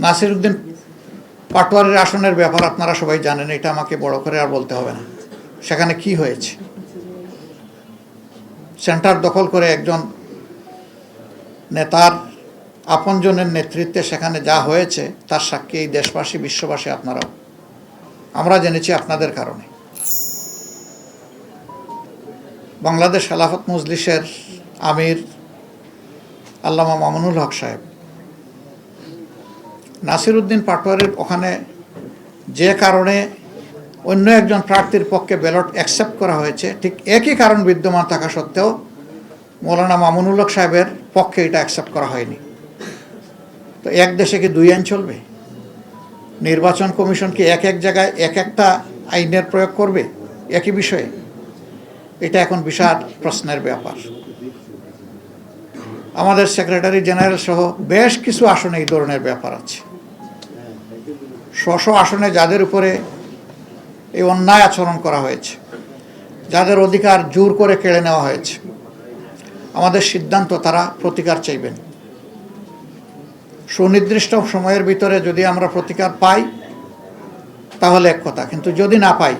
নাসিরউদ্দিন পাটোয়ারির আসনের ব্যাপার আপনারা সবাই জানেন, এটা আমাকে বড় করে আর বলতে হবে না। সেখানে কি হয়েছে, সেন্টার দখল করে একজন নেতার আপনজনের নেতৃত্বে সেখানে যা হয়েছে তার সাক্ষী এই দেশবাসী, বিশ্ববাসী, আপনারাও। আমরা জেনেছি আপনাদের কারণে। বাংলাদেশ খেলাফত মজলিসের আমির আল্লামা মামুনুল হক সাহেব নাসিরউদ্দিন পাটোয়ারির ওখানে যে কারণে অন্য একজন প্রার্থীর পক্ষে ব্যালট অ্যাকসেপ্ট করা হয়েছে, ঠিক একই কারণ বিদ্যমান থাকা সত্ত্বেও মৌলানা মামুনুল হক সাহেবের পক্ষে এটা অ্যাকসেপ্ট করা হয়নি। তো এক দেশে কি দুই আইন চলবে? নির্বাচন কমিশন কি এক এক জায়গায় এক একটা আইনের প্রয়োগ করবে একই বিষয়ে? এটা এখন বিশাল প্রশ্নের ব্যাপার। আমাদের সেক্রেটারি জেনারেল সহ বেশ কিছু আসনে এই ধরনের ব্যাপার আছে। স্ব আসনে যাদের উপরে এই অন্যায় আচরণ করা হয়েছে, যাদের অধিকার জোর করে কেড়ে নেওয়া হয়েছে, আমাদের সিদ্ধান্ত তারা প্রতিকার চাইবেন। সুনির্দিষ্ট সময়ের ভিতরে যদি আমরা প্রতিকার পাই তাহলে এক কথা, কিন্তু যদি না পাই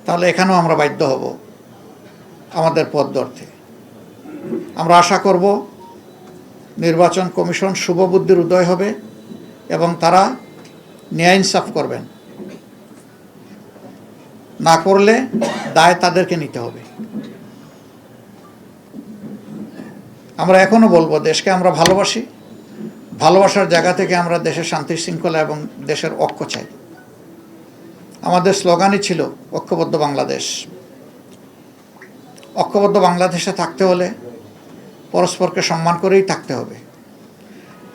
তাহলে এখানেও আমরা বাধ্য হব আমাদের পথ ধরতে। আমরা আশা করব নির্বাচন কমিশন শুভবুদ্ধির উদয় হবে এবং তারা ন্যায় ইনসাফ করবেন। না করলে দায় তাদেরকে নিতে হবে। আমরা এখনো বলবো, দেশকে আমরা ভালোবাসি, ভালোবাসার জায়গা থেকে আমরা দেশের শান্তি শৃঙ্খলা এবং দেশের ঐক্য চাই। আমাদের স্লোগানই ছিল ঐক্যবদ্ধ বাংলাদেশ। ঐক্যবদ্ধ বাংলাদেশে থাকতে হলে পরস্পরকে সম্মান করেই থাকতে হবে।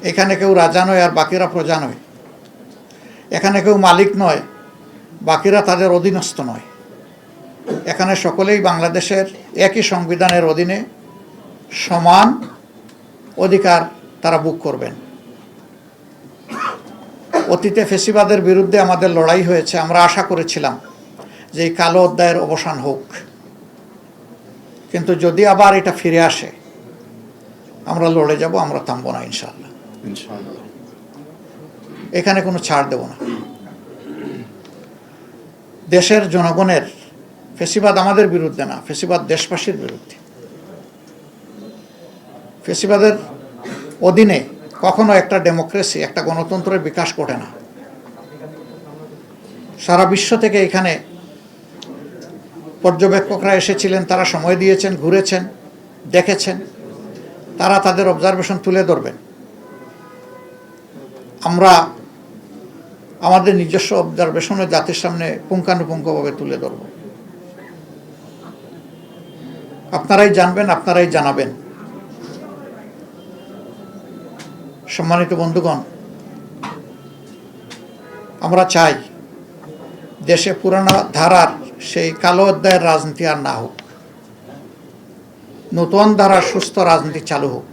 এখানে কেউ রাজা নয় আর বাকিরা প্রজা নয়। এখানে কেউ মালিক নয়, বাকিরা তাদের অধীনস্থ নয়। এখানে সকলেই বাংলাদেশের একই সংবিধানের অধীনে সমান অধিকার তারা ভোগ করবেন। অতীতে ফ্যাসিবাদের বিরুদ্ধে আমাদের লড়াই হয়েছে। আমরা আশা করেছিলাম যে এই কালো অধ্যায়ের অবসান হোক, কিন্তু যদি আবার এটা ফিরে আসে আমরা লড়ে যাব, আমরা থামবো না ইনশাআল্লাহ। এখানে কোনো ছাড় দেব না। দেশের জনগণের, ফ্যাসিবাদ আমাদের বিরুদ্ধে না, ফ্যাসিবাদ দেশবাসীর বিরুদ্ধে। ফ্যাসিবাদের অধীনে কখনো একটা ডেমোক্রেসি, একটা গণতন্ত্রের বিকাশ ঘটে না। সারা বিশ্ব থেকে এখানে পর্যবেক্ষকরা এসেছিলেন, তারা সময় দিয়েছেন, ঘুরেছেন, দেখেছেন, তারা তাদের অবজারভেশন তুলে ধরবেন। আমরা আমাদের নিজস্ব অবজারভেশনে জাতির সামনে পুঙ্খানুপুঙ্খভাবে তুলে ধরব। আপনারাই জানবেন, আপনারাই জানাবেন। সম্মানিত বন্ধুগণ, আমরা চাই দেশে পুরানো ধারার সেই কালো অধ্যায়ের রাজনীতি আর না হোক, নতুন ধারার সুস্থ রাজনীতি চালু হোক।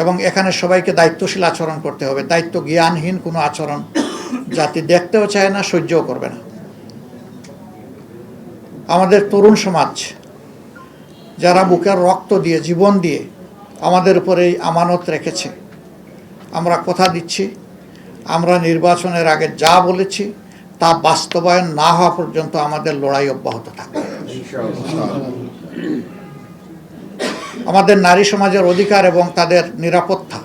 এবং এখানে সবাইকে দায়িত্বশীল আচরণ করতে হবে। দায়িত্ব জ্ঞানহীন কোনো আচরণ জাতি দেখতেও চায় না, সহ্যও করবে না। আমাদের তরুণ সমাজ যারা বুকের রক্ত দিয়ে, জীবন দিয়ে আমাদের উপরে এই আমানত রেখেছে, আমরা কথা দিচ্ছি, আমরা নির্বাচনের আগে যা বলেছি তা বাস্তবায়ন না হওয়া পর্যন্ত আমাদের লড়াই অব্যাহত থাকবে। আমাদের নারী সমাজের অধিকার এবং তাদের নিরাপত্তা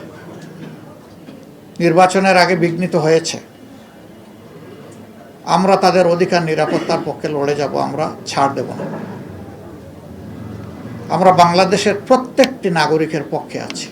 নির্বাচনের আগে বিঘ্নিত হয়েছে। আমরা তাদের অধিকার নিরাপত্তার পক্ষে লড়ে যাব, আমরা ছাড় দেব না। আমরা বাংলাদেশের প্রত্যেকটি নাগরিকের পক্ষে আছি।